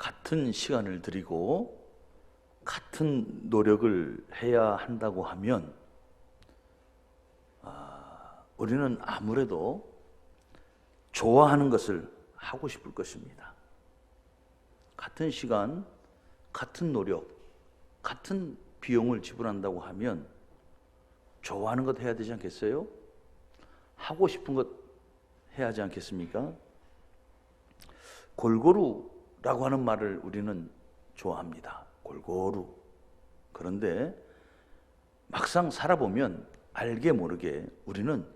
같은 시간을 들이고 같은 노력을 해야 한다고 하면 우리는 아무래도 좋아하는 것을 하고 싶을 것입니다. 같은 시간, 같은 노력, 같은 비용을 지불한다고 하면 좋아하는 것 해야 되지 않겠어요? 하고 싶은 것 해야 하지 않겠습니까? 골고루라고 하는 말을 우리는 좋아합니다. 골고루. 그런데 막상 살아보면 알게 모르게 우리는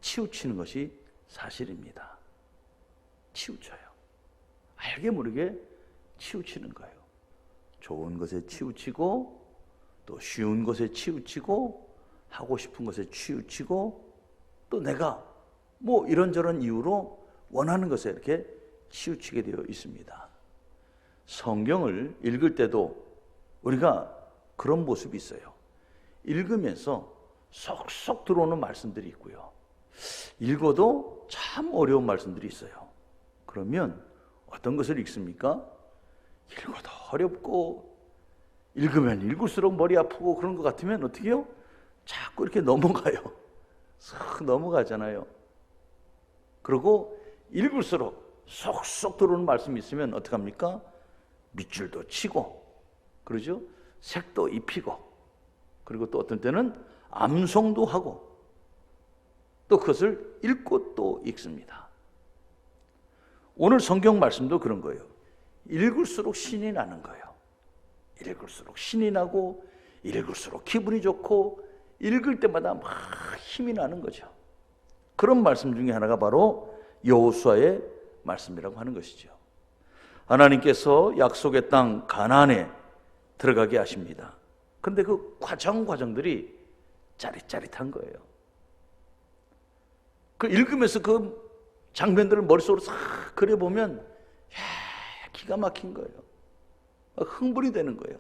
치우치는 것이 사실입니다. 치우쳐요. 알게 모르게 치우치는 거예요. 좋은 것에 치우치고 또 쉬운 것에 치우치고 하고 싶은 것에 치우치고 또 내가 뭐 이런저런 이유로 원하는 것에 이렇게 치우치게 되어 있습니다. 성경을 읽을 때도 우리가 그런 모습이 있어요. 읽으면서 쏙쏙 들어오는 말씀들이 있고요. 읽어도 참 어려운 말씀들이 있어요. 그러면 어떤 것을 읽습니까? 읽어도 어렵고 읽으면 읽을수록 머리 아프고 그런 것 같으면 어떻게 해요? 자꾸 이렇게 넘어가요. 싹 넘어가잖아요. 그리고 읽을수록 쏙쏙 들어오는 말씀이 있으면 어떡합니까? 밑줄도 치고 그러죠? 색도 입히고 그리고 또 어떤 때는 암송도 하고 또 그것을 읽고 또 읽습니다. 오늘 성경 말씀도 그런 거예요. 읽을수록 신이 나는 거예요. 읽을수록 신이 나고 읽을수록 기분이 좋고 읽을 때마다 막 힘이 나는 거죠. 그런 말씀 중에 하나가 바로 여호수아의 말씀이라고 하는 것이죠. 하나님께서 약속의 땅 가나안에 들어가게 하십니다. 그런데 그 과정들이 짜릿짜릿한 거예요. 그 읽으면서 그 장면들을 머릿속으로 싹 그려보면 기가 막힌 거예요. 흥분이 되는 거예요.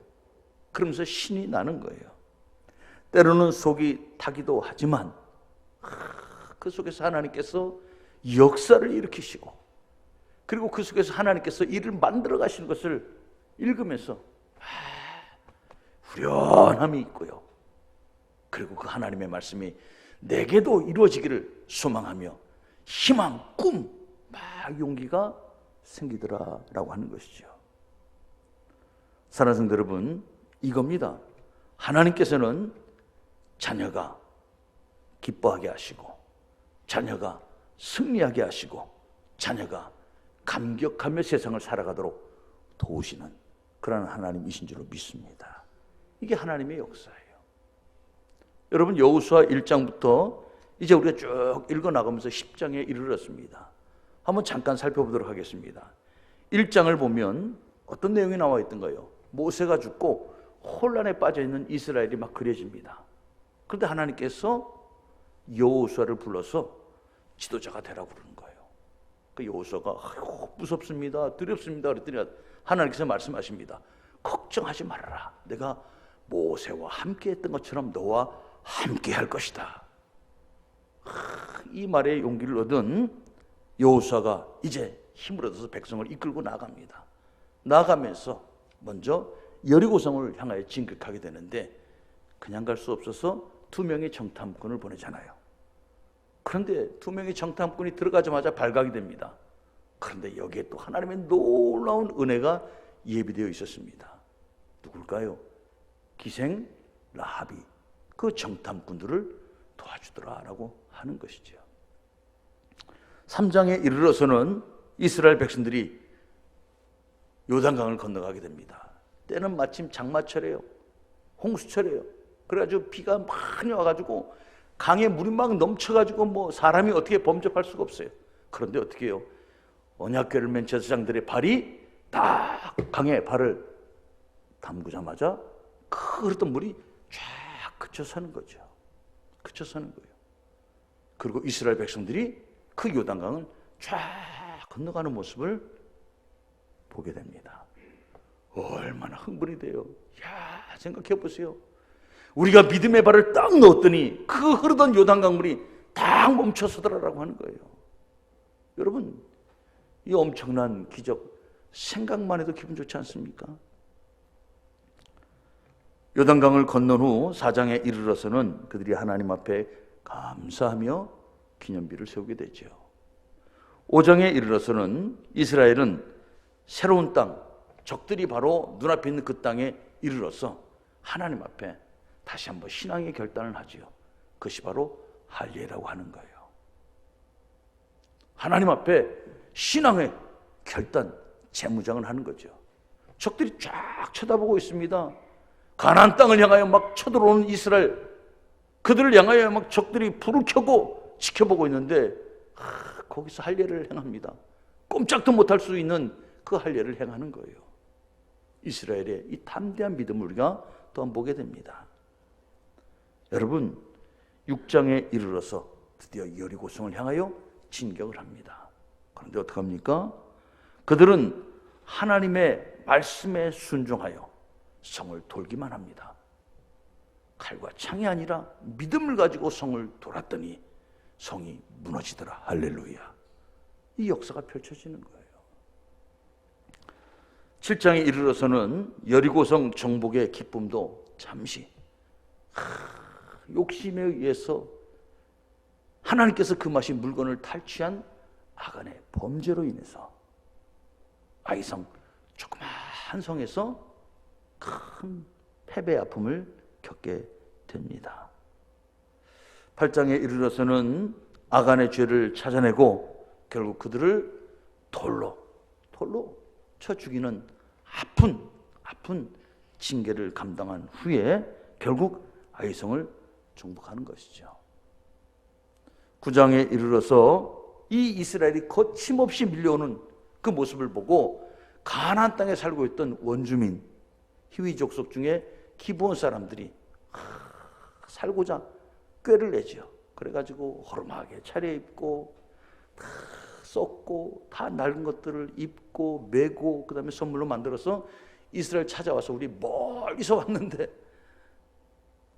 그러면서 신이 나는 거예요. 때로는 속이 타기도 하지만 그 속에서 하나님께서 역사를 일으키시고 그리고 그 속에서 하나님께서 일을 만들어 가시는 것을 읽으면서 후련함이 있고요. 그리고 그 하나님의 말씀이 내게도 이루어지기를 소망하며 희망, 꿈, 막 용기가 생기더라라고 하는 것이죠. 사랑하는 성도 여러분, 이겁니다. 하나님께서는 자녀가 기뻐하게 하시고 자녀가 승리하게 하시고 자녀가 감격하며 세상을 살아가도록 도우시는 그런 하나님이신 줄로 믿습니다. 이게 하나님의 역사예요. 여러분 여호수아 1장부터 이제 우리가 쭉 읽어나가면서 10장에 이르렀습니다. 한번 잠깐 살펴보도록 하겠습니다. 1장을 보면 어떤 내용이 나와 있던가요? 모세가 죽고 혼란에 빠져있는 이스라엘이 막 그려집니다. 그런데 하나님께서 여호수아를 불러서 지도자가 되라고 그러는 거예요. 그 여호수아가 무섭습니다, 두렵습니다 그랬더니 하나님께서 말씀하십니다. 걱정하지 말아라. 내가 모세와 함께 했던 것처럼 너와 함께 할 것이다. 이 말에 용기를 얻은 여호수아가 이제 힘을 얻어서 백성을 이끌고 나갑니다. 나가면서 먼저 여리고성을 향하여 진격하게 되는데 그냥 갈 수 없어서 2명의 정탐꾼을 보내잖아요. 그런데 2명의 정탐꾼이 들어가자마자 발각이 됩니다. 그런데 여기에 또 하나님의 놀라운 은혜가 예비되어 있었습니다. 누굴까요? 기생 라합이 그 정탐꾼들을 도와주더라라고 하는 것이죠. 3장에 이르러서는 이스라엘 백성들이 요단강을 건너가게 됩니다. 때는 마침 장마철이에요. 홍수철이에요. 그래가지고 비가 많이 와가지고 강에 물이 막 넘쳐가지고 뭐 사람이 어떻게 범접할 수가 없어요. 그런데 어떻게 해요? 언약궤를 맨 제사장들의 발이 딱 강에 발을 담그자마자 그 흐르던 물이 쫙 그쳐 사는 거죠. 그쳐 사는 거예요. 그리고 이스라엘 백성들이 그 요단강을 쫙 건너가는 모습을 보게 됩니다. 얼마나 흥분이 돼요. 야, 생각해 보세요. 우리가 믿음의 발을 딱 넣었더니 그 흐르던 요단강 물이 딱 멈춰서더라라고 하는 거예요. 여러분, 이 엄청난 기적, 생각만 해도 기분 좋지 않습니까? 요단강을 건넌 후 사장에 이르러서는 그들이 하나님 앞에 감사하며 기념비를 세우게 되죠. 5장에 이르러서는 이스라엘은 새로운 땅, 적들이 바로 눈앞에 있는 그 땅에 이르러서 하나님 앞에 다시 한번 신앙의 결단을 하지요. 그것이 바로 할례라고 하는 거예요. 하나님 앞에 신앙의 결단, 재무장을 하는 거죠. 적들이 쫙 쳐다보고 있습니다. 가나안 땅을 향하여 막 쳐들어오는 이스라엘, 그들을 향하여 막 적들이 불을 켜고 지켜보고 있는데 거기서 할례를 행합니다. 꼼짝도 못할 수 있는 그 할례를 행하는 거예요. 이스라엘의 이 담대한 믿음을 우리가 또한 보게 됩니다. 여러분, 6장에 이르러서 드디어 여리고성을 향하여 진격을 합니다. 그런데 어떡합니까? 그들은 하나님의 말씀에 순종하여 성을 돌기만 합니다. 칼과 창이 아니라 믿음을 가지고 성을 돌았더니 성이 무너지더라. 할렐루야. 이 역사가 펼쳐지는 거예요. 7장에 이르러서는 여리고성 정복의 기쁨도 잠시 욕심에 의해서 하나님께서 금하신 물건을 탈취한 아간의 범죄로 인해서 아이성 조그마한 성에서 큰 패배 아픔을 겪게 됩니다. 8장에 이르러서는 아간의 죄를 찾아내고 결국 그들을 돌로 쳐 죽이는 아픈 징계를 감당한 후에 결국 아이성을 정복하는 것이죠. 9장에 이르러서 이 이스라엘이 거침없이 밀려오는 그 모습을 보고 가나안 땅에 살고 있던 원주민, 히위 족속 중에 기브온 사람들이 살고자 꾀를 내죠. 그래가지고 허름하게 차려입고 다 썩고 다 낡은 것들을 입고 메고 그 다음에 선물로 만들어서 이스라엘 찾아와서 우리 멀리서 왔는데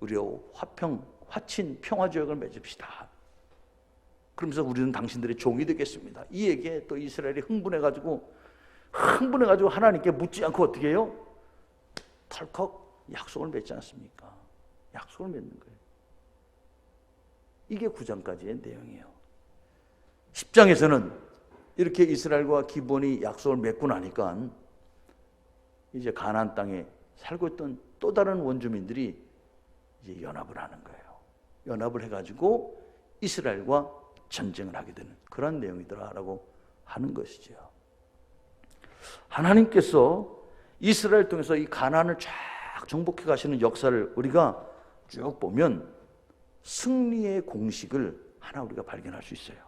우리와 화친 평화조약을 맺읍시다. 그러면서 우리는 당신들의 종이 되겠습니다. 이 얘기에 또 이스라엘이 흥분해가지고 하나님께 묻지 않고 어떻게 해요? 털컥 약속을 맺지 않습니까? 약속을 맺는 거예요. 이게 9장까지의 내용이에요. 10장에서는 이렇게 이스라엘과 기브온이 약속을 맺고 나니까 이제 가나안 땅에 살고 있던 또 다른 원주민들이 이제 연합을 하는 거예요. 연합을 해가지고 이스라엘과 전쟁을 하게 되는 그런 내용이더라라고 하는 것이죠. 하나님께서 이스라엘 통해서 이 가나안을 쫙 정복해 가시는 역사를 우리가 쭉 보면 승리의 공식을 하나 우리가 발견할 수 있어요.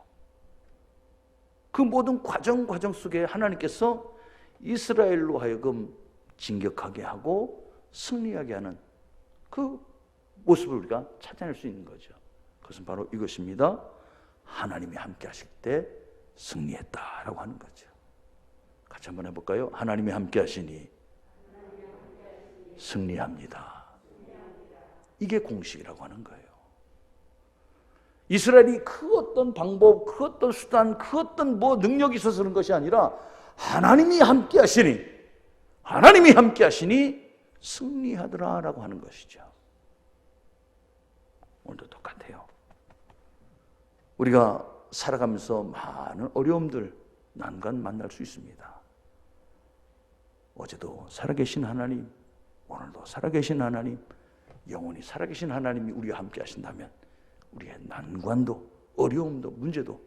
그 모든 과정 속에 하나님께서 이스라엘로 하여금 진격하게 하고 승리하게 하는 그 모습을 우리가 찾아낼 수 있는 거죠. 그것은 바로 이것입니다. 하나님이 함께 하실 때 승리했다라고 하는 거죠. 같이 한번 해볼까요? 하나님이 함께 하시니 승리합니다. 이게 공식이라고 하는 거예요. 이스라엘이 그 어떤 방법, 그 어떤 수단, 그 어떤 능력이 있어서 그런 것이 아니라 하나님이 함께 하시니 승리하더라라고 하는 것이죠. 오늘도 똑같아요. 우리가 살아가면서 많은 어려움들, 난관 만날 수 있습니다. 어제도 살아계신 하나님, 오늘도 살아계신 하나님, 영원히 살아계신 하나님이 우리와 함께 하신다면 우리의 난관도 어려움도 문제도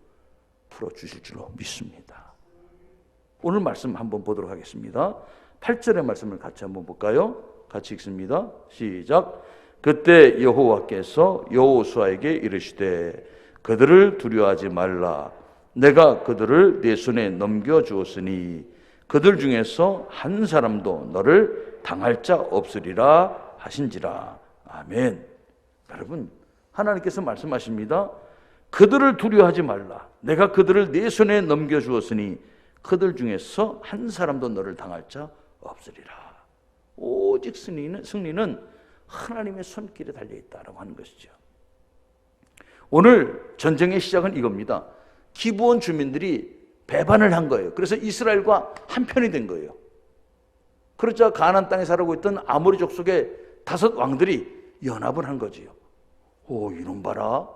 풀어주실 줄로 믿습니다. 오늘 말씀 한번 보도록 하겠습니다. 8절의 말씀을 같이 한번 볼까요? 같이 읽습니다. 시작. 그때 여호와께서 여호수아에게 이르시되 그들을 두려워하지 말라. 내가 그들을 내 손에 넘겨주었으니 그들 중에서 한 사람도 너를 당할 자 없으리라 하신지라. 아멘. 여러분, 하나님께서 말씀하십니다. 그들을 두려워하지 말라. 내가 그들을 내 손에 넘겨주었으니 그들 중에서 한 사람도 너를 당할 자 없으리라. 오직 승리는 하나님의 손길에 달려있다라고 하는 것이죠. 오늘 전쟁의 시작은 이겁니다. 기브온 주민들이 배반을 한 거예요. 그래서 이스라엘과 한편이 된 거예요. 그러자 가나안 땅에 살고 있던 아모리 족속의 5 왕들이 연합을 한 거지요. 오, 이놈 봐라.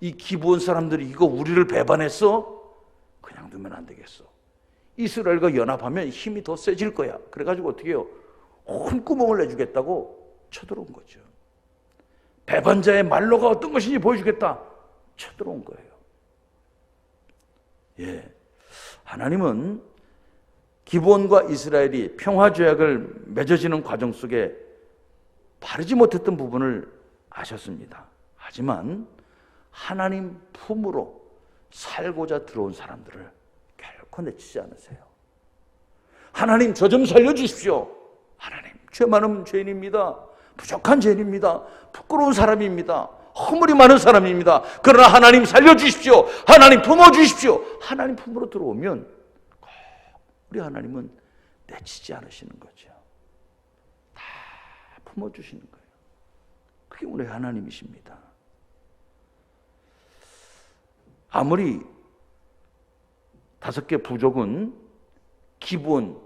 이 기브온 사람들이 이거 우리를 배반했어? 그냥 두면 안 되겠어. 이스라엘과 연합하면 힘이 더 세질 거야. 그래가지고 어떻게 해요? 혼구멍을 내주겠다고 쳐들어온 거죠. 배반자의 말로가 어떤 것인지 보여주겠다. 쳐들어온 거예요. 예, 하나님은 기브온과 이스라엘이 평화조약을 맺어지는 과정 속에 바르지 못했던 부분을 아셨습니다. 하지만 하나님 품으로 살고자 들어온 사람들을 결코 내치지 않으세요. 하나님, 저 좀 살려주십시오. 하나님, 죄 많은 죄인입니다. 부족한 죄인입니다. 부끄러운 사람입니다. 허물이 많은 사람입니다. 그러나 하나님 살려주십시오. 하나님 품어주십시오. 하나님 품으로 들어오면 꼭 우리 하나님은 내치지 않으시는 거죠. 다 품어주시는 거예요. 그게 우리 하나님이십니다. 아무리 5개 부족은 기브온,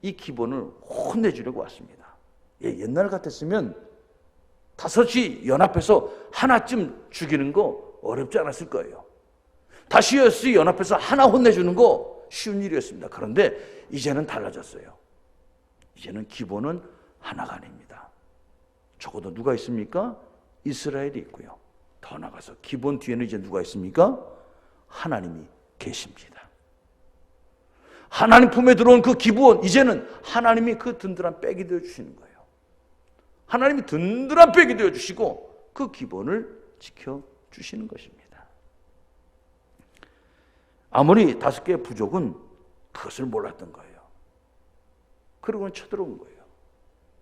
이 기브온을 혼내주려고 왔습니다. 예, 옛날 같았으면 5이 연합해서 하나쯤 죽이는 거 어렵지 않았을 거예요. 5이 연합해서 하나 혼내주는 거 쉬운 일이었습니다. 그런데 이제는 달라졌어요. 이제는 기브온은 하나가 아닙니다. 적어도 누가 있습니까? 이스라엘이 있고요. 더 나가서 기브온 뒤에는 이제 누가 있습니까? 하나님이 계십니다. 하나님 품에 들어온 그 기브온, 이제는 하나님이 그 든든한 백이 되어주시는 거예요. 하나님이 든든한 백이 되어주시고 그 기본을 지켜주시는 것입니다. 아무리 5개의 부족은 그것을 몰랐던 거예요. 그러고는 쳐들어온 거예요.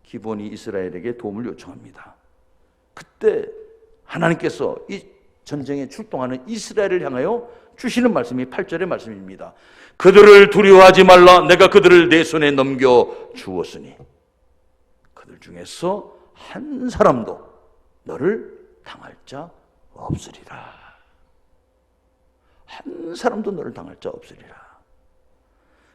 기본이 이스라엘에게 도움을 요청합니다. 그때 하나님께서 이 전쟁에 출동하는 이스라엘을 향하여 주시는 말씀이 8절의 말씀입니다. 그들을 두려워하지 말라. 내가 그들을 내 손에 넘겨 주었으니 그들 중에서 한 사람도 너를 당할 자 없으리라. 한 사람도 너를 당할 자 없으리라.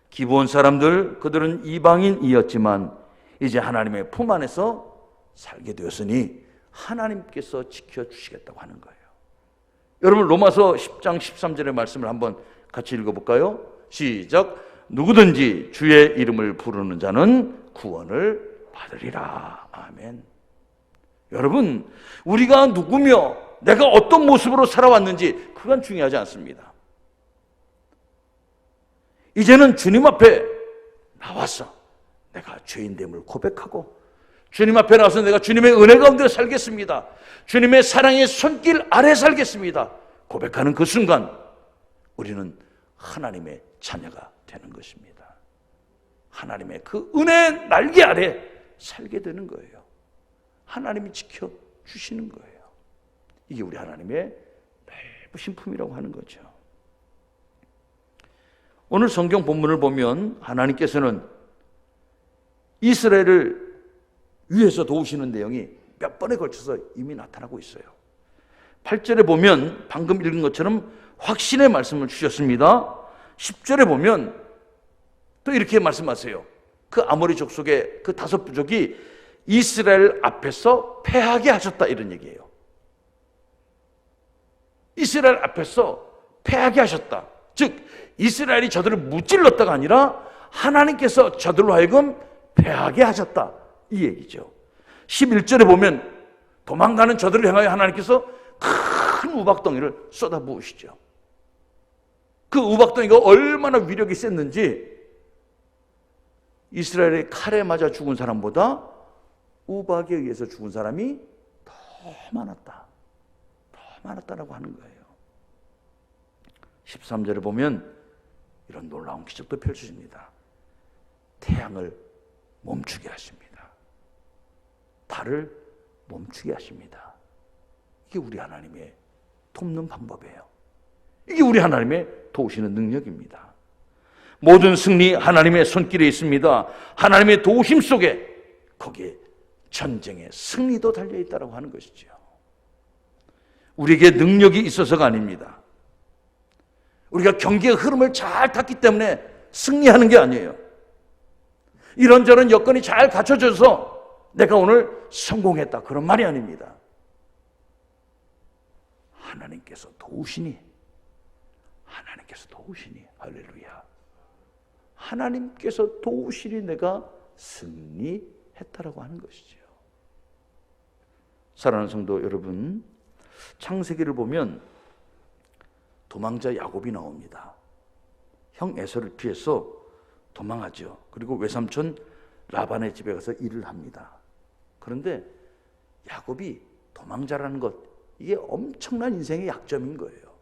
기브온 사람들, 그들은 이방인이었지만 이제 하나님의 품 안에서 살게 되었으니 하나님께서 지켜주시겠다고 하는 거예요. 여러분, 로마서 10장 13절의 말씀을 한번 같이 읽어볼까요? 시작. 누구든지 주의 이름을 부르는 자는 구원을 받으리라. 아멘. 여러분, 우리가 누구며 내가 어떤 모습으로 살아왔는지 그건 중요하지 않습니다. 이제는 주님 앞에 나와서 내가 죄인됨을 고백하고 주님 앞에 나와서 내가 주님의 은혜 가운데 살겠습니다. 주님의 사랑의 손길 아래 살겠습니다. 고백하는 그 순간 우리는 하나님의 자녀가 되는 것입니다. 하나님의 그 은혜의 날개 아래 살게 되는 거예요. 하나님이 지켜주시는 거예요. 이게 우리 하나님의 넓으신 품이라고 하는 거죠. 오늘 성경 본문을 보면 하나님께서는 이스라엘을 위해서 도우시는 내용이 몇 번에 걸쳐서 이미 나타나고 있어요. 8절에 보면 방금 읽은 것처럼 확신의 말씀을 주셨습니다. 10절에 보면 또 이렇게 말씀하세요. 그 아모리 족속의 그 5 부족이 이스라엘 앞에서 패하게 하셨다, 이런 얘기예요. 이스라엘 앞에서 패하게 하셨다. 즉 이스라엘이 저들을 무찔렀다가 아니라 하나님께서 저들로 하여금 패하게 하셨다, 이 얘기죠. 11절에 보면 도망가는 저들을 향하여 하나님께서 큰 우박덩이를 쏟아부으시죠. 그 우박덩이가 얼마나 위력이 셌는지 이스라엘의 칼에 맞아 죽은 사람보다 우박에 의해서 죽은 사람이 더 많았다라고 하는 거예요. 13절에 보면 이런 놀라운 기적도 펼쳐집니다. 태양을 멈추게 하십니다. 달을 멈추게 하십니다. 이게 우리 하나님의 돕는 방법이에요. 이게 우리 하나님의 도우시는 능력입니다. 모든 승리 하나님의 손길에 있습니다. 하나님의 도우심 속에 거기에 전쟁의 승리도 달려있다고 하는 것이죠. 우리에게 능력이 있어서가 아닙니다. 우리가 경기의 흐름을 잘 탔기 때문에 승리하는 게 아니에요. 이런저런 여건이 잘 갖춰져서 내가 오늘 성공했다, 그런 말이 아닙니다. 하나님께서 도우시니, 할렐루야. 하나님께서 도우시니 내가 승리했다라고 하는 것이죠. 사랑하는 성도 여러분, 창세기를 보면 도망자 야곱이 나옵니다. 형 에서를 피해서 도망하죠. 그리고 외삼촌 라반의 집에 가서 일을 합니다. 그런데 야곱이 도망자라는 것, 이게 엄청난 인생의 약점인 거예요.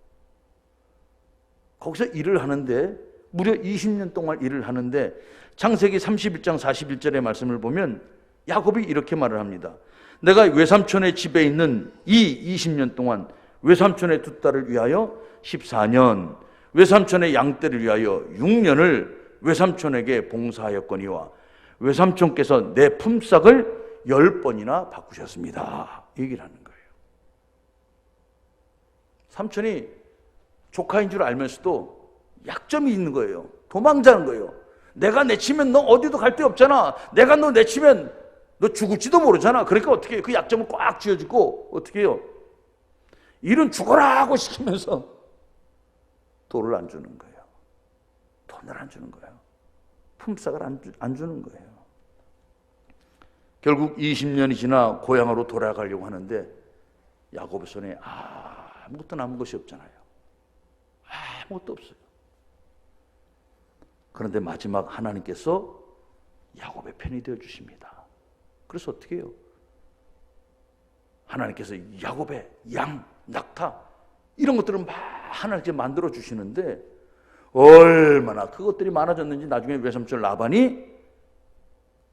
거기서 일을 하는데 무려 20년 동안 일을 하는데 창세기 31장 41절의 말씀을 보면 야곱이 이렇게 말을 합니다. 내가 외삼촌의 집에 있는 이 20년 동안 외삼촌의 두 딸을 위하여 14년, 외삼촌의 양떼를 위하여 6년을 외삼촌에게 봉사하였거니와 외삼촌께서 내 품삯을 10번이나 바꾸셨습니다. 얘기를 하는 거예요. 삼촌이 조카인 줄 알면서도 약점이 있는 거예요. 도망자는 거예요. 내가 내치면 너 어디도 갈 데 없잖아. 내가 너 내치면 너 죽을지도 모르잖아. 그러니까 어떻게 해요? 그 약점을 꽉 쥐어주고 어떻게 해요? 일은 죽어라고 시키면서 돈을 안 주는 거예요. 돈을 안 주는 거예요. 품삯을 안 주는 거예요. 결국 20년이 지나 고향으로 돌아가려고 하는데 야곱의 손에 아무것도 남은 것이 없잖아요. 아무것도 없어요. 그런데 마지막 하나님께서 야곱의 편이 되어 주십니다. 그래서 어떻게 해요? 하나님께서 야곱의 양, 낙타 이런 것들을 막 하나님께 만들어 주시는데 얼마나 그것들이 많아졌는지 나중에 외삼촌 라반이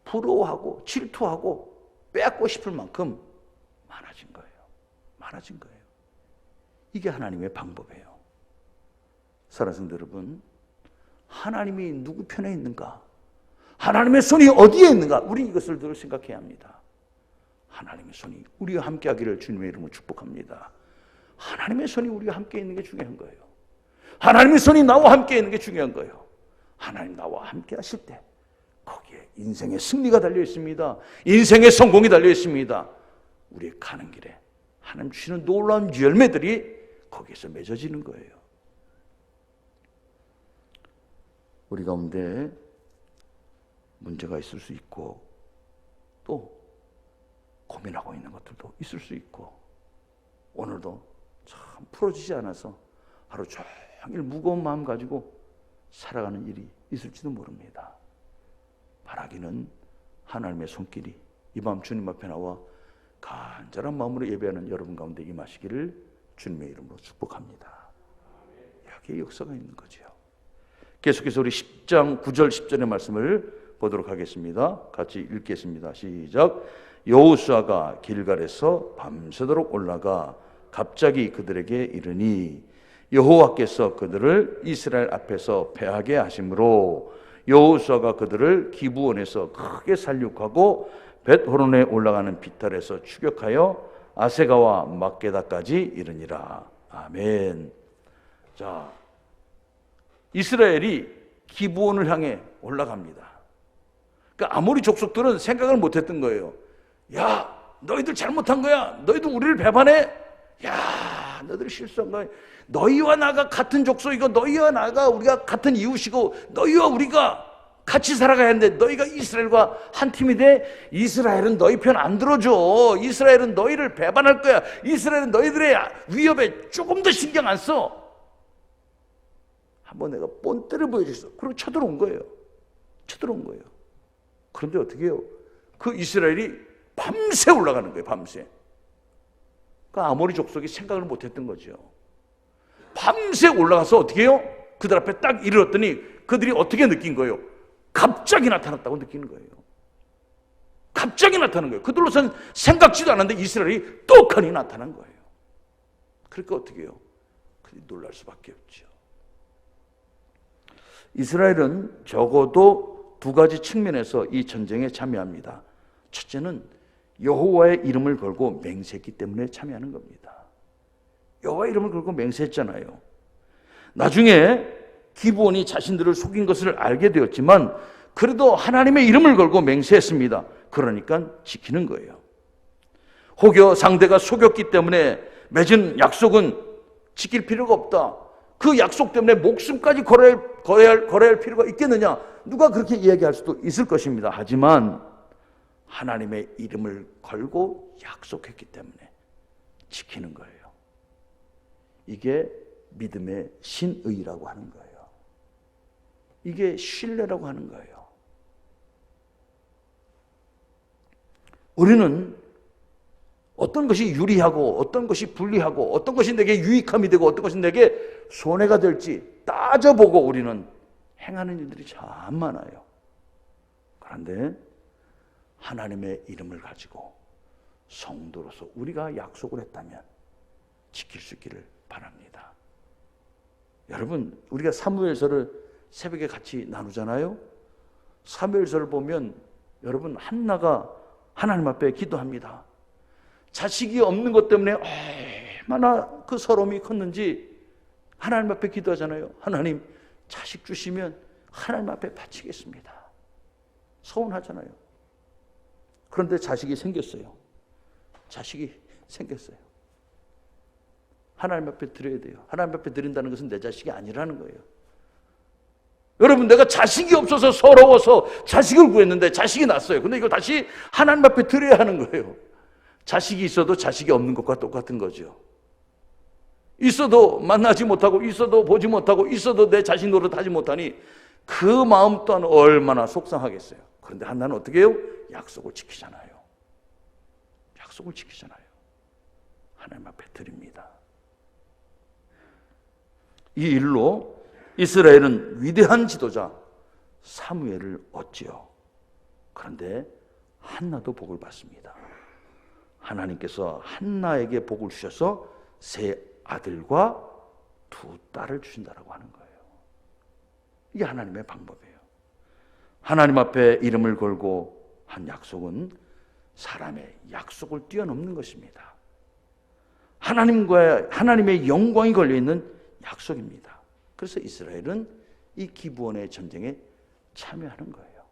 부러워하고 질투하고 빼앗고 싶을 만큼 많아진 거예요. 많아진 거예요. 이게 하나님의 방법이에요. 사랑하는 성도 여러분, 하나님이 누구 편에 있는가? 하나님의 손이 어디에 있는가? 우리 이것을 늘 생각해야 합니다. 하나님의 손이 우리와 함께 하기를 주님의 이름으로 축복합니다. 하나님의 손이 우리와 함께 있는 게 중요한 거예요. 하나님의 손이 나와 함께 있는 게 중요한 거예요. 하나님 나와 함께 하실 때 거기에 인생의 승리가 달려 있습니다. 인생의 성공이 달려 있습니다. 우리의 가는 길에 하나님 주시는 놀라운 열매들이 거기에서 맺어지는 거예요. 우리 가운데 문제가 있을 수 있고 또 고민하고 있는 것들도 있을 수 있고 오늘도 참 풀어지지 않아서 하루 종일 무거운 마음 가지고 살아가는 일이 있을지도 모릅니다. 바라기는 하나님의 손길이 이 밤 주님 앞에 나와 간절한 마음으로 예배하는 여러분 가운데 임하시기를 주님의 이름으로 축복합니다. 여기에 역사가 있는 거죠. 계속해서 우리 10장 9절 10절의 말씀을 보도록 하겠습니다. 같이 읽겠습니다. 시작. 여호수아가 길갈에서 밤새도록 올라가 갑자기 그들에게 이르니 여호와께서 그들을 이스라엘 앞에서 패하게 하심으로 여호수아가 그들을 기브온에서 크게 살육하고 벳호론에 올라가는 비탈에서 추격하여 아세가와 막게다까지 이르니라. 아멘. 자, 이스라엘이 기브온을 향해 올라갑니다. 그러니까 아모리 족속들은 생각을 못했던 거예요. 야, 너희들 잘못한 거야. 너희들 우리를 배반해. 야, 너희들 실수한 거야. 너희와 나가 같은 족속이고 너희와 나가 우리가 같은 이웃이고 너희와 우리가 같이 살아가야 하는데 너희가 이스라엘과 한 팀이 돼? 이스라엘은 너희 편 안 들어줘. 이스라엘은 너희를 배반할 거야. 이스라엘은 너희들의 위협에 조금 더 신경 안 써. 한번 내가 본때를 보여줬어. 그리고 쳐들어온 거예요. 쳐들어온 거예요. 그런데 어떻게 해요? 그 이스라엘이 밤새 올라가는 거예요. 밤새. 그러니까 아모리 족속이 생각을 못했던 거죠. 밤새 올라가서 어떻게 해요? 그들 앞에 딱 이르렀더니 그들이 어떻게 느낀 거예요? 갑자기 나타났다고 느끼는 거예요. 갑자기 나타난 거예요. 그들로서는 생각지도 않았는데 이스라엘이 떡하니 나타난 거예요. 그러니까 어떻게 해요? 그들이 놀랄 수밖에 없죠. 이스라엘은 적어도 두 가지 측면에서 이 전쟁에 참여합니다. 첫째는 여호와의 이름을 걸고 맹세했기 때문에 참여하는 겁니다. 여호와의 이름을 걸고 맹세했잖아요. 나중에 기브온이 자신들을 속인 것을 알게 되었지만 그래도 하나님의 이름을 걸고 맹세했습니다. 그러니까 지키는 거예요. 혹여 상대가 속였기 때문에 맺은 약속은 지킬 필요가 없다. 그 약속 때문에 목숨까지 거래할 필요가 있겠느냐? 누가 그렇게 이야기할 수도 있을 것입니다. 하지만 하나님의 이름을 걸고 약속했기 때문에 지키는 거예요. 이게 믿음의 신의라고 하는 거예요. 이게 신뢰라고 하는 거예요. 우리는 어떤 것이 유리하고 어떤 것이 불리하고 어떤 것이 내게 유익함이 되고 어떤 것이 내게 손해가 될지 따져보고 우리는 행하는 일들이 참 많아요. 그런데 하나님의 이름을 가지고 성도로서 우리가 약속을 했다면 지킬 수 있기를 바랍니다. 여러분, 우리가 사무엘서를 새벽에 같이 나누잖아요. 사무엘서를 보면 여러분, 한나가 하나님 앞에 기도합니다. 자식이 없는 것 때문에 얼마나 그 서러움이 컸는지 하나님 앞에 기도하잖아요. 하나님, 자식 주시면 하나님 앞에 바치겠습니다. 서운하잖아요. 그런데 자식이 생겼어요. 자식이 생겼어요. 하나님 앞에 드려야 돼요. 하나님 앞에 드린다는 것은 내 자식이 아니라는 거예요. 여러분, 내가 자식이 없어서 서러워서 자식을 구했는데 자식이 났어요. 근데 이걸 다시 하나님 앞에 드려야 하는 거예요. 자식이 있어도 자식이 없는 것과 똑같은 거죠. 있어도 만나지 못하고 있어도 보지 못하고 있어도 내 자식 노릇하지 못하니 그 마음 또한 얼마나 속상하겠어요. 그런데 한나는 어떻게 해요? 약속을 지키잖아요. 약속을 지키잖아요. 하나님 앞에 드립니다. 이 일로 이스라엘은 위대한 지도자 사무엘을 얻지요. 그런데 한나도 복을 받습니다. 하나님께서 한나에게 복을 주셔서 세 아들과 두 딸을 주신다라고 하는 거예요. 이게 하나님의 방법이에요. 하나님 앞에 이름을 걸고 한 약속은 사람의 약속을 뛰어넘는 것입니다. 하나님의 영광이 걸려있는 약속입니다. 그래서 이스라엘은 이 기브온의 전쟁에 참여하는 거예요.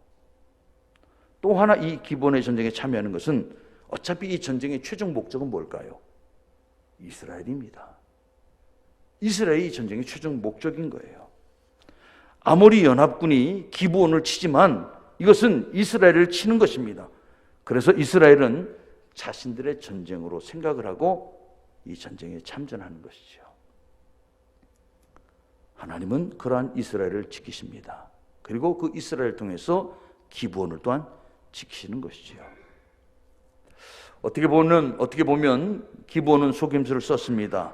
또 하나 이 기브온의 전쟁에 참여하는 것은 어차피 이 전쟁의 최종 목적은 뭘까요? 이스라엘입니다. 이스라엘이 이 전쟁의 최종 목적인 거예요. 아모리 연합군이 기브온을 치지만 이것은 이스라엘을 치는 것입니다. 그래서 이스라엘은 자신들의 전쟁으로 생각을 하고 이 전쟁에 참전하는 것이죠. 하나님은 그러한 이스라엘을 지키십니다. 그리고 그 이스라엘을 통해서 기브온을 또한 지키시는 것이지요. 어떻게 보면 기브온은 속임수를 썼습니다.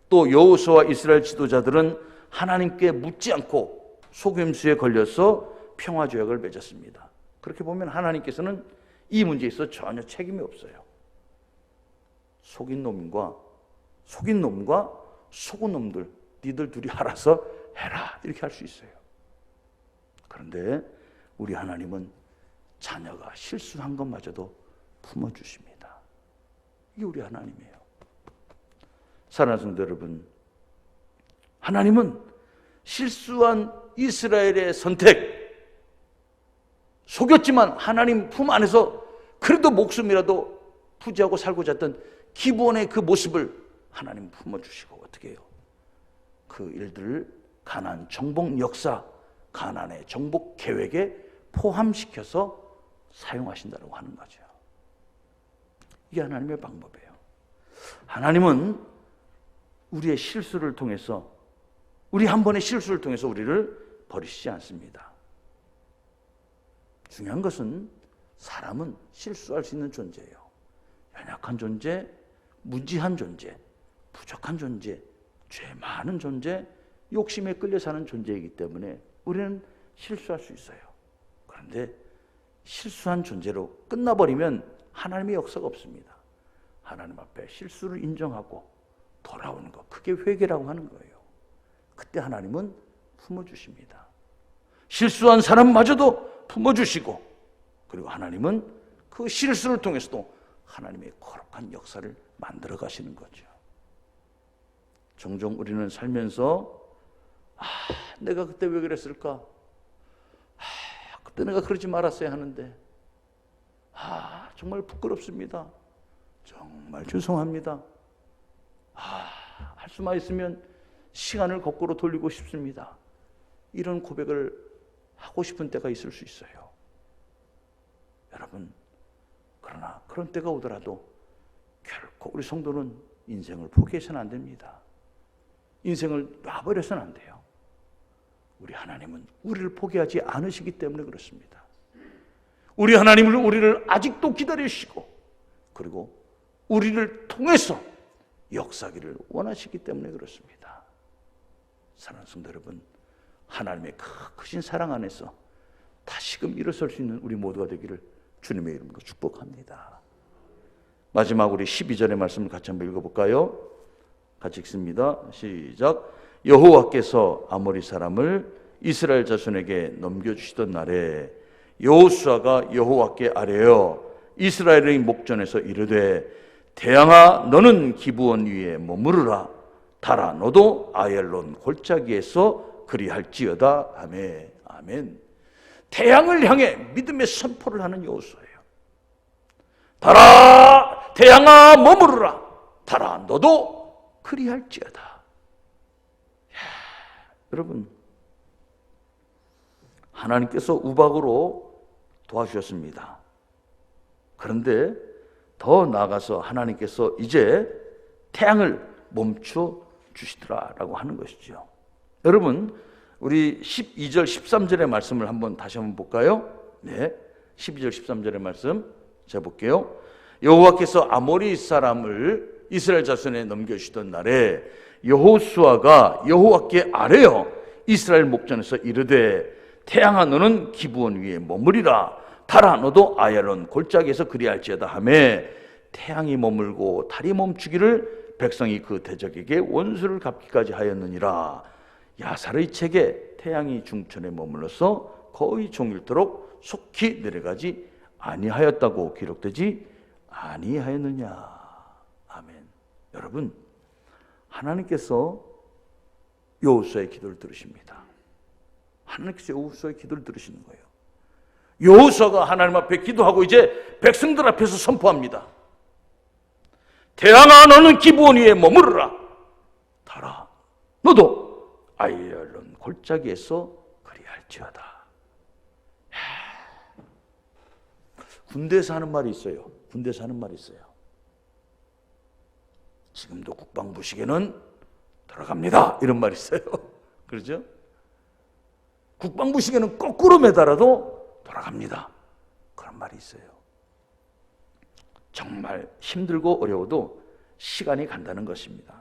또 여호수아와 이스라엘 지도자들은 하나님께 묻지 않고 속임수에 걸려서 평화 조약을 맺었습니다. 그렇게 보면 하나님께서는 이 문제에 있어서 전혀 책임이 없어요. 속인 놈과 속은 놈들, 니들 둘이 알아서 해라, 이렇게 할 수 있어요. 그런데 우리 하나님은 자녀가 실수한 것마저도 품어주십니다. 이게 우리 하나님이에요. 사랑하는 성도 여러분, 하나님은 실수한 이스라엘의 선택, 속였지만 하나님 품 안에서 그래도 목숨이라도 부지하고 살고자 했던 기브온의 그 모습을 하나님 품어주시고 어떻게 해요? 그 일들을 가나안 정복 역사, 가나안의 정복 계획에 포함시켜서 사용하신다고 하는 거죠. 이게 하나님의 방법이에요. 하나님은 우리의 실수를 통해서, 우리 한 번의 실수를 통해서 우리를 버리시지 않습니다. 중요한 것은 사람은 실수할 수 있는 존재예요. 연약한 존재, 무지한 존재, 부족한 존재, 죄 많은 존재, 욕심에 끌려 사는 존재이기 때문에 우리는 실수할 수 있어요. 그런데 실수한 존재로 끝나버리면 하나님의 역사가 없습니다. 하나님 앞에 실수를 인정하고 돌아오는 것, 그게 회개라고 하는 거예요. 그때 하나님은 품어주십니다. 실수한 사람마저도 품어주시고, 그리고 하나님은 그 실수를 통해서도 하나님의 거룩한 역사를 만들어 가시는 거죠. 종종 우리는 살면서 내가 그때 왜 그랬을까? 그때 내가 그러지 말았어야 하는데, 정말 부끄럽습니다. 정말 죄송합니다. 할 수만 있으면 시간을 거꾸로 돌리고 싶습니다. 이런 고백을 하고 싶은 때가 있을 수 있어요. 여러분, 그러나 그런 때가 오더라도 결코 우리 성도는 인생을 포기해서는 안 됩니다. 인생을 놔버려서는 안 돼요. 우리 하나님은 우리를 포기하지 않으시기 때문에 그렇습니다. 우리 하나님은 우리를 아직도 기다리시고, 그리고 우리를 통해서 역사하기를 원하시기 때문에 그렇습니다. 사랑하는 성도 여러분, 하나님의 크신 사랑 안에서 다시금 일어설 수 있는 우리 모두가 되기를 주님의 이름으로 축복합니다. 마지막 우리 12절의 말씀을 같이 한번 읽어볼까요? 같이 읽습니다. 시작. 여호와께서 아모리 사람을 이스라엘 자손에게 넘겨주시던 날에 여호수아가 여호와께 아뢰어 이스라엘의 목전에서 이르되 대항아 너는 기브온 위에 머무르라. 달아 너도 아얄론 골짜기에서 그리할지어다. 아멘. 아멘. 태양을 향해 믿음의 선포를 하는 여호수아예요. 달아 태양아 머무르라. 달아 너도 그리할지어다. 여러분, 하나님께서 우박으로 도와주셨습니다. 그런데 더 나아가서 하나님께서 이제 태양을 멈춰 주시더라라고 하는 것이죠. 여러분, 우리 12절 13절의 말씀을 다시 한번 볼까요? 네, 12절 13절의 말씀 제가 볼게요. 여호와께서 아모리 사람을 이스라엘 자손에 넘겨주시던 날에 여호수아가 여호와께 아뢰어 이스라엘 목전에서 이르되 태양아 너는 기브온 위에 머무리라. 달아 너도 아얄론 골짜기에서 그리할지어다 하매 태양이 머물고 달이 멈추기를 백성이 그 대적에게 원수를 갚기까지 하였느니라. 야살의 책에 태양이 중천에 머물러서 거의 종일토록 속히 내려가지 아니하였다고 기록되지 아니하였느냐. 아멘. 여러분, 하나님께서 여호수아의 기도를 들으십니다. 하나님께서 여호수아의 기도를 들으시는 거예요. 여호수아가 하나님 앞에 기도하고 이제 백성들 앞에서 선포합니다. 태양아 너는 기브온 위에 머무르라. 달아 너도 아얄론 골짜기에서 그리할지어다. 군대에서 하는 말이 있어요. 군대에서 하는 말이 있어요. 지금도 국방부식에는 들어갑니다. 이런 말이 있어요. 그렇죠? 국방부식에는 거꾸로 매달아도 돌아갑니다. 그런 말이 있어요. 정말 힘들고 어려워도 시간이 간다는 것입니다.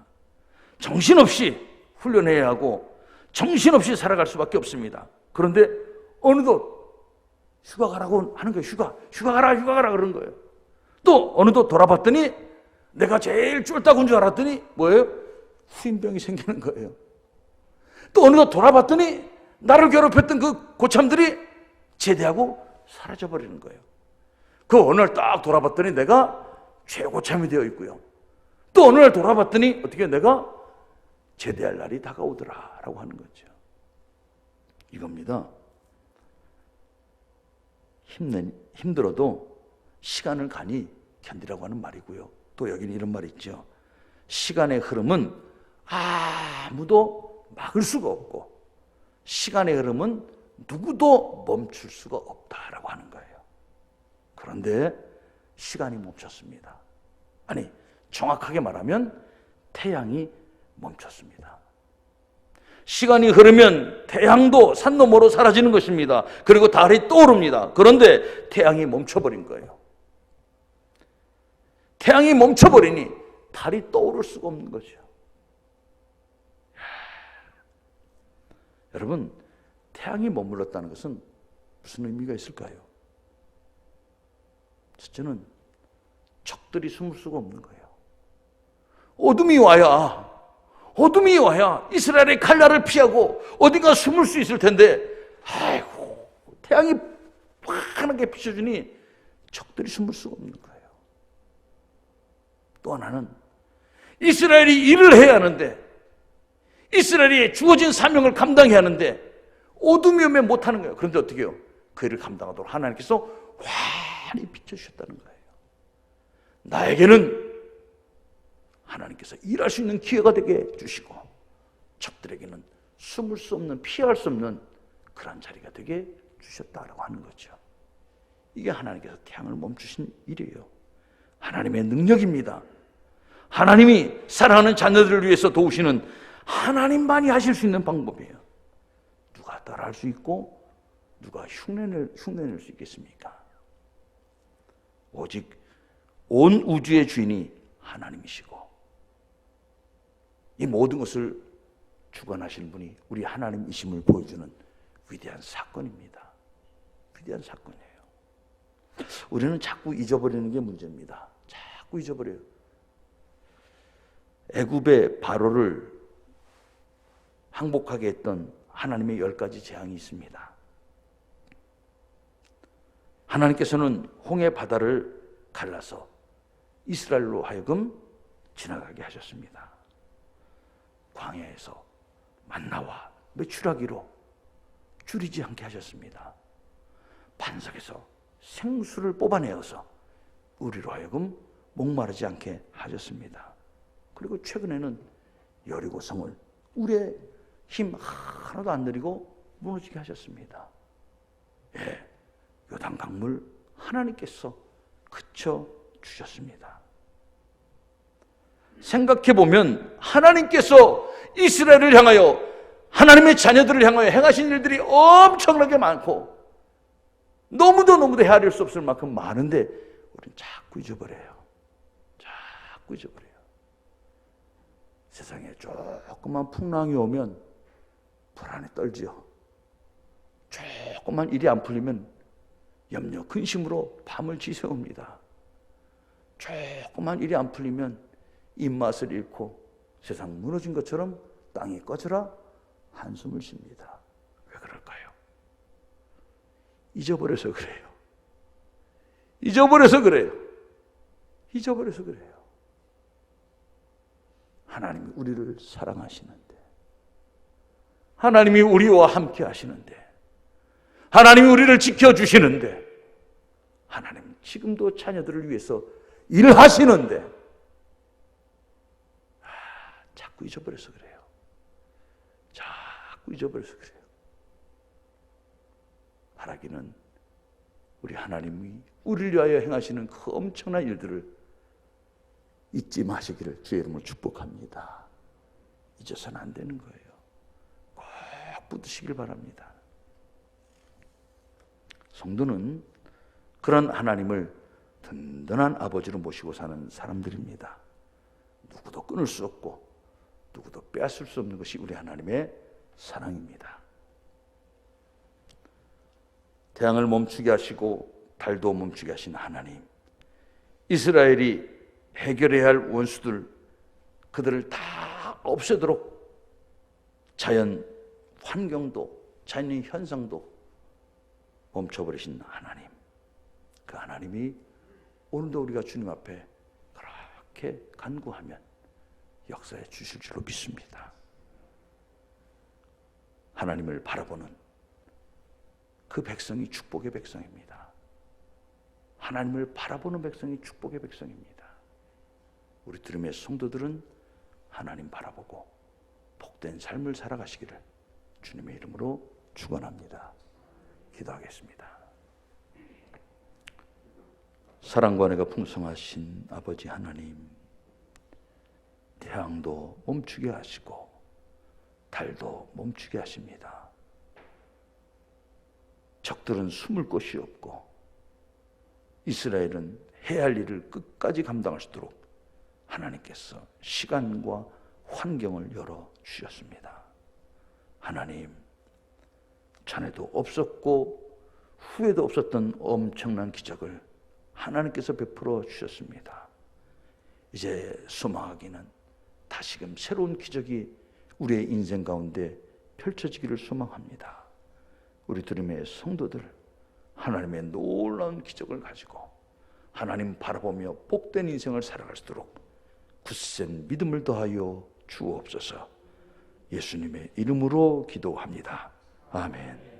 정신없이 훈련해야 하고 정신없이 살아갈 수밖에 없습니다. 그런데 어느덧 휴가 가라고 하는 거예요. 휴가 가라 그런 거예요. 또 어느덧 돌아봤더니 내가 제일 쫄딱 온 줄 알았더니 뭐예요? 후임병이 생기는 거예요. 또 어느덧 돌아봤더니 나를 괴롭혔던 그 고참들이 제대하고 사라져버리는 거예요. 그 어느 날 딱 돌아봤더니 내가 최고참이 되어 있고요. 또 어느 날 돌아봤더니 어떻게 내가 제대할 날이 다가오더라라고 하는 거죠. 이겁니다. 힘들어도 시간을 간이 견디라고 하는 말이고요. 또 여기는 이런 말이 있죠. 시간의 흐름은 아무도 막을 수가 없고 시간의 흐름은 누구도 멈출 수가 없다라고 하는 거예요. 그런데 시간이 멈췄습니다. 아니, 정확하게 말하면 태양이 멈췄습니다. 시간이 흐르면 태양도 산 너머로 사라지는 것입니다. 그리고 달이 떠오릅니다. 그런데 태양이 멈춰버린 거예요. 태양이 멈춰버리니 달이 떠오를 수가 없는 거죠. 여러분, 태양이 머물렀다는 것은 무슨 의미가 있을까요? 첫째는 적들이 숨을 수가 없는 거예요. 어둠이 와야 이스라엘의 칼날을 피하고 어딘가 숨을 수 있을 텐데, 아이고, 태양이 환하게 비춰주니 적들이 숨을 수가 없는 거예요. 또 하나는 이스라엘이 일을 해야 하는데 이스라엘이 주어진 사명을 감당해야 하는데 어둠이 오면 못하는 거예요. 그런데 어떻게 해요? 그 일을 감당하도록 하나님께서 환히 비춰주셨다는 거예요. 나에게는 하나님께서 일할 수 있는 기회가 되게 해주시고 적들에게는 숨을 수 없는, 피할 수 없는 그런 자리가 되게 주셨다라고 하는 거죠. 이게 하나님께서 태양을 멈추신 일이에요. 하나님의 능력입니다. 하나님이 사랑하는 자녀들을 위해서 도우시는 하나님만이 하실 수 있는 방법이에요. 누가 따라할 수 있고 누가 흉내낼 수 있겠습니까? 오직 온 우주의 주인이 하나님이시고 이 모든 것을 주관하시는 분이 우리 하나님이심을 보여주는 위대한 사건입니다. 위대한 사건이에요. 우리는 자꾸 잊어버리는 게 문제입니다. 자꾸 잊어버려요. 애굽의 바로를 항복하게 했던 하나님의 10가지 재앙이 있습니다. 하나님께서는 홍해 바다를 갈라서 이스라엘로 하여금 지나가게 하셨습니다. 광야에서 만나와 메추라기로 줄이지 않게 하셨습니다. 반석에서 생수를 뽑아내어서 우리로 하여금 목마르지 않게 하셨습니다. 그리고 최근에는 여리고 성을 우리의 힘 하나도 안 들이고 무너지게 하셨습니다. 예, 요단 강물 하나님께서 그쳐 주셨습니다. 생각해보면 하나님께서 이스라엘을 향하여 하나님의 자녀들을 향하여 행하신 일들이 엄청나게 많고 너무도 헤아릴 수 없을 만큼 많은데 우리는 자꾸 잊어버려요. 자꾸 잊어버려요. 세상에 조금만 풍랑이 오면 불안에 떨지요. 조금만 일이 안 풀리면 염려, 근심으로 밤을 지새웁니다. 조금만 일이 안 풀리면 입맛을 잃고 세상 무너진 것처럼 땅이 꺼져라 한숨을 쉽니다. 왜 그럴까요? 잊어버려서 그래요. 잊어버려서 그래요. 잊어버려서 그래요. 하나님이 우리를 사랑하시는데, 하나님이 우리와 함께 하시는데, 하나님이 우리를 지켜주시는데, 하나님 지금도 자녀들을 위해서 일하시는데 자꾸 잊어버려서 그래요. 자꾸 잊어버려서 그래요. 바라기는 우리 하나님이 우리를 위하여 행하시는 그 엄청난 일들을 잊지 마시기를 주의 이름으로 축복합니다. 잊어서는 안 되는 거예요. 꼭 붙드시길 바랍니다. 성도는 그런 하나님을 든든한 아버지로 모시고 사는 사람들입니다. 누구도 끊을 수 없고 누구도 빼앗을 수 없는 것이 우리 하나님의 사랑입니다. 태양을 멈추게 하시고 달도 멈추게 하신 하나님, 이스라엘이 해결해야 할 원수들, 그들을 다 없애도록 자연 환경도 자연 현상도 멈춰버리신 하나님, 그 하나님이 오늘도 우리가 주님 앞에 그렇게 간구하면 역사해 주실 줄로 믿습니다. 하나님을 바라보는 그 백성이 축복의 백성입니다. 하나님을 바라보는 백성이 축복의 백성입니다. 우리 드림의 성도들은 하나님 바라보고 복된 삶을 살아가시기를 주님의 이름으로 축원합니다. 기도하겠습니다. 사랑과 은혜가 풍성하신 아버지 하나님, 태양도 멈추게 하시고 달도 멈추게 하십니다. 적들은 숨을 곳이 없고 이스라엘은 해야 할 일을 끝까지 감당할 수 있도록 하나님께서 시간과 환경을 열어주셨습니다. 하나님, 전에도 없었고 후에도 없었던 엄청난 기적을 하나님께서 베풀어 주셨습니다. 이제 소망하기는 다시금 새로운 기적이 우리의 인생 가운데 펼쳐지기를 소망합니다. 우리 드림의 성도들, 하나님의 놀라운 기적을 가지고 하나님 바라보며 복된 인생을 살아갈 수 있도록 굳센 믿음을 더하여 주옵소서. 예수님의 이름으로 기도합니다. 아멘.